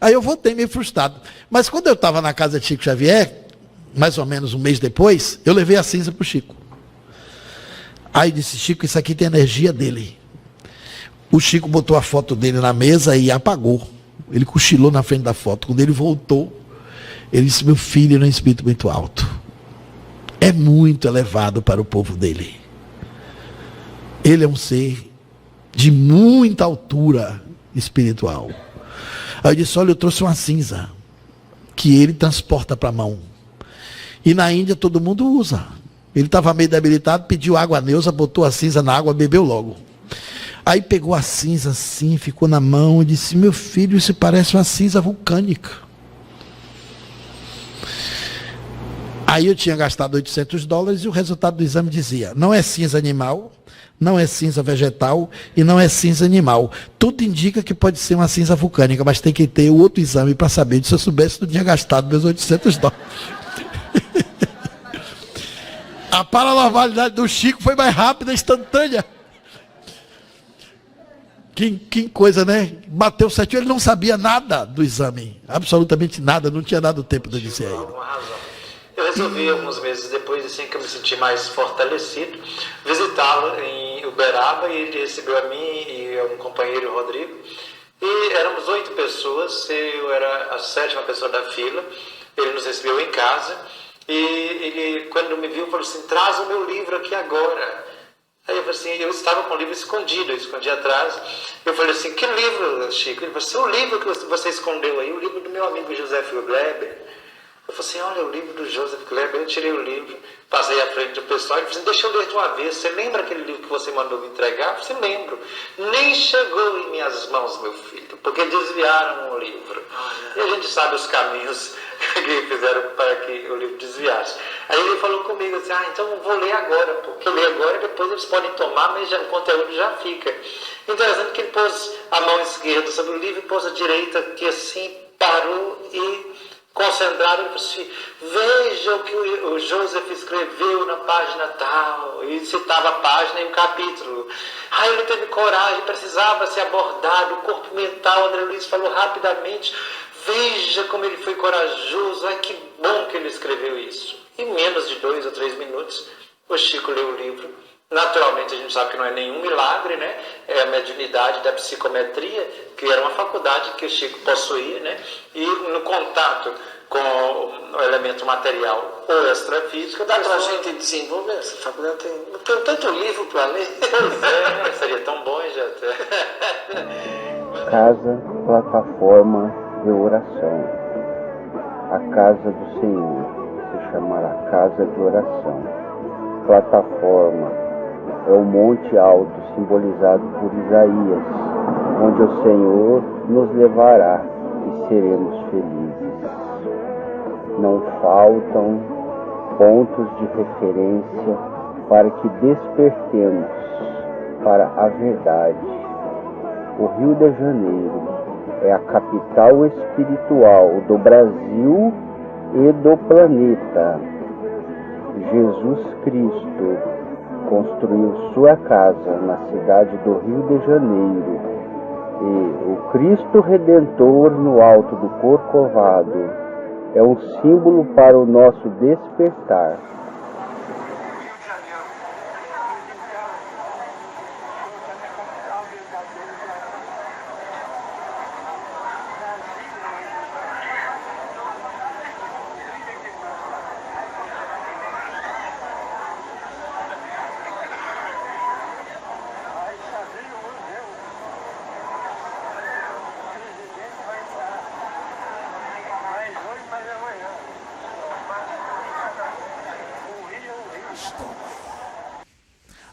Aí eu voltei meio frustrado. Mas quando eu estava na casa de Chico Xavier, mais ou menos um mês depois, eu levei a cinza para o Chico. Aí disse, Chico, isso aqui tem energia dele. O Chico botou a foto dele na mesa e apagou. Ele cochilou na frente da foto. Quando ele voltou, ele disse, meu filho é um espírito muito alto. É muito elevado para o povo dele. Ele é um ser de muita altura espiritual. Aí eu disse, olha, eu trouxe uma cinza que ele transporta para a mão. E na Índia todo mundo usa. Ele estava meio debilitado, pediu água a Neuza, botou a cinza na água, bebeu logo. Aí pegou a cinza assim, ficou na mão e disse, meu filho, isso parece uma cinza vulcânica. Aí eu tinha gastado $800 e o resultado do exame dizia, não é cinza animal, não é cinza vegetal e não é cinza animal. Tudo indica que pode ser uma cinza vulcânica, mas tem que ter o outro exame para saber. Se eu soubesse, não tinha gastado meus $800. A paranormalidade do Chico foi mais rápida, instantânea. Que coisa, né? Bateu certinho, ele não sabia nada do exame. Absolutamente nada, não tinha dado tempo de eu dizer a ele. Eu resolvi, alguns meses depois, assim que eu me senti mais fortalecido, visitá-lo em Uberaba, e ele recebeu a mim e a um companheiro, o Rodrigo, e éramos 8 pessoas, eu era a 7ª pessoa da fila. Ele nos recebeu em casa, e ele, quando me viu, falou assim, traz o meu livro aqui agora. Aí eu falei assim, eu estava com o livro escondido, eu escondi atrás. Eu falei assim, que livro, Chico? Ele falou assim, o livro que você escondeu aí, o livro do meu amigo José Gleber. Eu falei assim, olha, o livro do Joseph Kleber. Eu tirei o livro, passei à frente do pessoal e falei assim, deixa eu ler de uma vez. Você lembra aquele livro que você mandou me entregar? Eu falei assim, lembro. Nem chegou em minhas mãos, meu filho, porque desviaram o livro. E a gente sabe os caminhos que fizeram para que o livro desviasse. Aí ele falou comigo assim, então eu vou ler agora, porque eu leio agora e depois eles podem tomar, mas já, o conteúdo já fica. Interessante que ele pôs a mão esquerda sobre o livro e pôs a direita aqui assim, parou e... concentrado, ele falou assim, veja o que o Joseph escreveu na página tal, e citava a página e o capítulo. Aí ele teve coragem, precisava ser abordado, o corpo mental, André Luiz falou rapidamente, veja como ele foi corajoso, ai que bom que ele escreveu isso. Em menos de 2 ou 3 minutos, o Chico leu o livro. Naturalmente a gente sabe que não é nenhum milagre, né? É a mediunidade da psicometria, que era uma faculdade que o Chico possuía, né? E no contato com o elemento material ou extrafísico... Dá pra gente desenvolver essa faculdade? Tem tanto livro para ler. Pois é, seria tão bom já até. Casa, plataforma de oração. A casa do Senhor se chamará Casa de Oração. Plataforma é o monte alto simbolizado por Isaías, onde o Senhor nos levará e seremos felizes. Não faltam pontos de referência para que despertemos para a verdade. O Rio de Janeiro é a capital espiritual do Brasil e do planeta. Jesus Cristo construiu sua casa na cidade do Rio de Janeiro, e o Cristo Redentor no alto do Corcovado é um símbolo para o nosso despertar.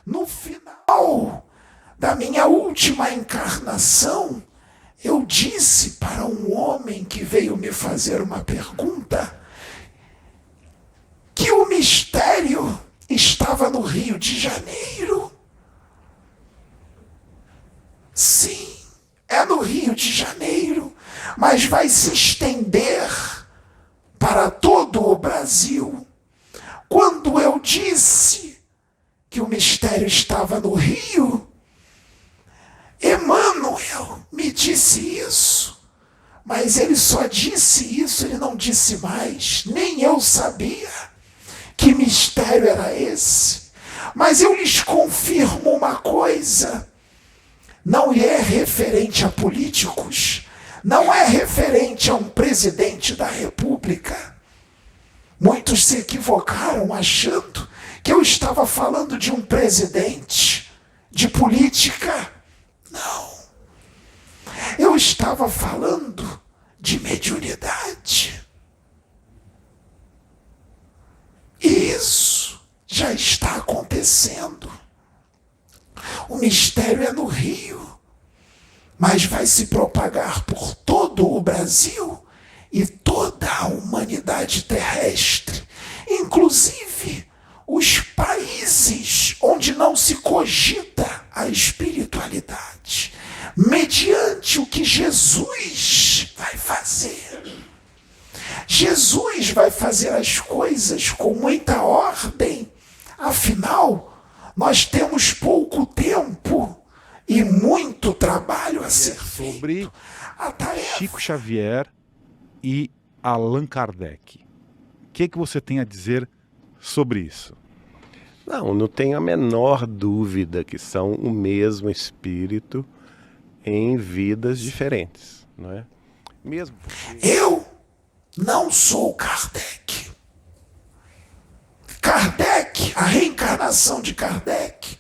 No final da minha última encarnação, eu disse para um homem que veio me fazer uma pergunta que o mistério estava no Rio de Janeiro. Sim, é no Rio de Janeiro, mas vai se estender para todo o Brasil. Quando eu disse que o mistério estava no Rio, Emmanuel me disse isso, Mas ele só disse isso, ele não disse mais. Nem eu sabia que mistério era esse. Mas eu lhes confirmo uma coisa. Não é referente a políticos. Não é referente a um presidente da República. Muitos se equivocaram achando que eu estava falando de um presidente, de política. Não. Eu estava falando de mediunidade. E isso já está acontecendo. O mistério é no Rio, mas vai se propagar por todo o Brasil e toda a humanidade terrestre, inclusive os países onde não se cogita a espiritualidade, mediante o que Jesus vai fazer. Jesus vai fazer as coisas com muita ordem, afinal, nós temos pouco tempo e muito trabalho a ser feito. A tarefa... Chico Xavier e Allan Kardec. O que você tem a dizer sobre isso? Não tenho a menor dúvida que são o mesmo espírito em vidas diferentes, não é? Mesmo porque... Eu não sou Kardec. Kardec, a reencarnação de Kardec,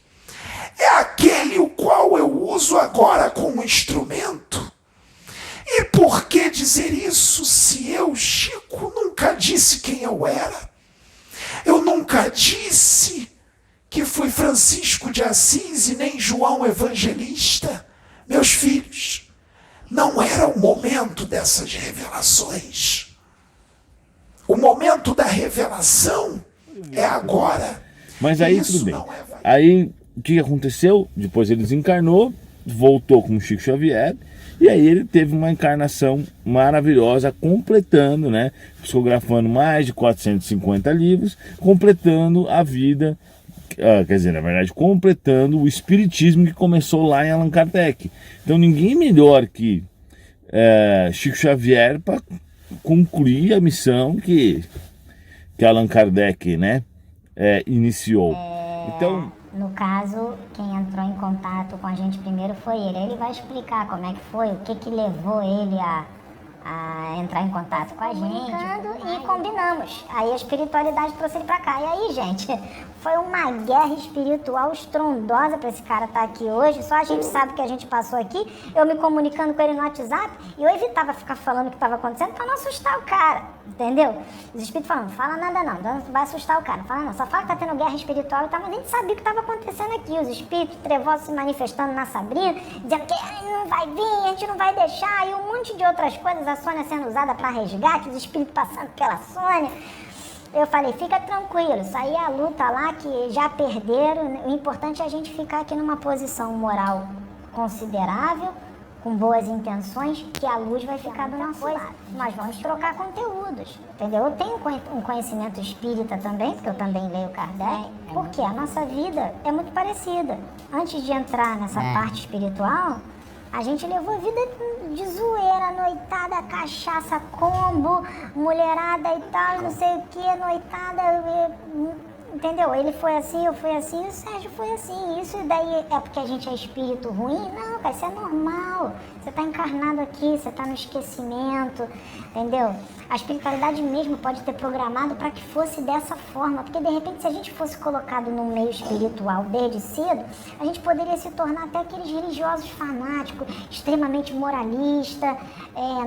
é aquele o qual eu uso agora como instrumento. E por que dizer isso se eu, Chico, nunca disse quem eu era? Eu nunca disse que fui Francisco de Assis e nem João Evangelista. Meus filhos, não era o momento dessas revelações. O momento da revelação é agora. Mas aí tudo bem. Aí o que aconteceu? Depois ele desencarnou, voltou com o Chico Xavier, e aí ele teve uma encarnação maravilhosa, completando, né? Psicografando mais de 450 livros, completando a vida, quer dizer, na verdade, completando o espiritismo que começou lá em Allan Kardec. Então ninguém melhor que Chico Xavier para concluir a missão que Allan Kardec, né, iniciou. Então, no caso, quem entrou em contato com a gente primeiro foi ele. Ele vai explicar como é que foi, o que levou ele a entrar em contato com a gente. E combinamos. Aí a espiritualidade trouxe ele pra cá. E aí, gente, foi uma guerra espiritual estrondosa pra esse cara estar aqui hoje. Só a gente sabe que a gente passou aqui. Eu me comunicando com ele no WhatsApp. E eu evitava ficar falando o que estava acontecendo pra não assustar o cara. Entendeu? Os espíritos falam, não fala nada não vai assustar o cara. Fala não, só fala que tá tendo guerra espiritual e tal. Mas a gente sabia o que estava acontecendo aqui. Os espíritos trevosos se manifestando na Sabrina, dizendo que não vai vir, a gente não vai deixar. E um monte de outras coisas. A Sônia sendo usada para resgate, os espíritos passando pela Sônia. Eu falei, fica tranquilo, isso aí é a luta lá que já perderam. O importante é a gente ficar aqui numa posição moral considerável, com boas intenções, que a luz vai ficar do nosso lado. Nós vamos trocar conteúdos, entendeu? Eu tenho um conhecimento espírita também, porque eu também leio Kardec, porque a nossa vida é muito parecida. Antes de entrar nessa parte espiritual, a gente levou a vida de zoeira, noitada, cachaça, combo, mulherada e tal, não sei o que, noitada, entendeu? Ele foi assim, eu fui assim, e o Sérgio foi assim. Isso daí é porque a gente é espírito ruim? Não, cara, isso é normal. Você está encarnado aqui, você está no esquecimento, entendeu? A espiritualidade mesmo pode ter programado para que fosse dessa forma, porque de repente se a gente fosse colocado no meio espiritual desde cedo, a gente poderia se tornar até aqueles religiosos fanáticos, extremamente moralista,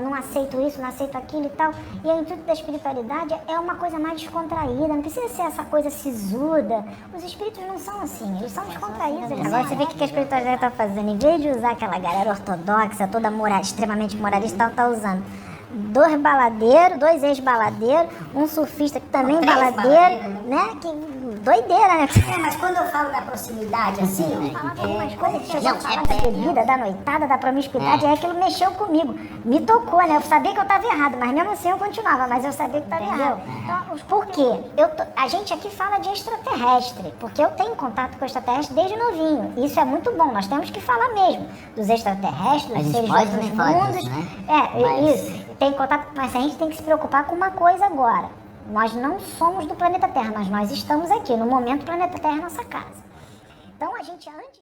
não aceito isso, não aceito aquilo e tal. E o intuito da espiritualidade é uma coisa mais descontraída, não precisa ser essa coisa sisuda. Os espíritos não são assim, eles são descontraídos. Agora você vê o que a espiritualidade está fazendo, em vez de usar aquela galera ortodoxa, toda extremamente moralista, tá usando 2 baladeiros, 2 ex-baladeiros, um surfista que também é baladeiro, né? Que doideira, né? Mas quando eu falo da proximidade, assim, eu falava algumas coisas que chegou a falar da bebida, da noitada, da promiscuidade, aí aquilo mexeu comigo. Me tocou, né? Eu sabia que eu estava errado, mas mesmo assim eu continuava, mas eu sabia que estava errado. Então, por quê? A gente aqui fala de extraterrestre, porque eu tenho contato com extraterrestre desde novinho. Isso é muito bom, nós temos que falar mesmo dos extraterrestres, dos seres de outros mundos. Né? Isso. Tem contato, mas a gente tem que se preocupar com uma coisa agora. Nós não somos do planeta Terra, mas nós estamos aqui. No momento, o planeta Terra é nossa casa. Então, a gente antes...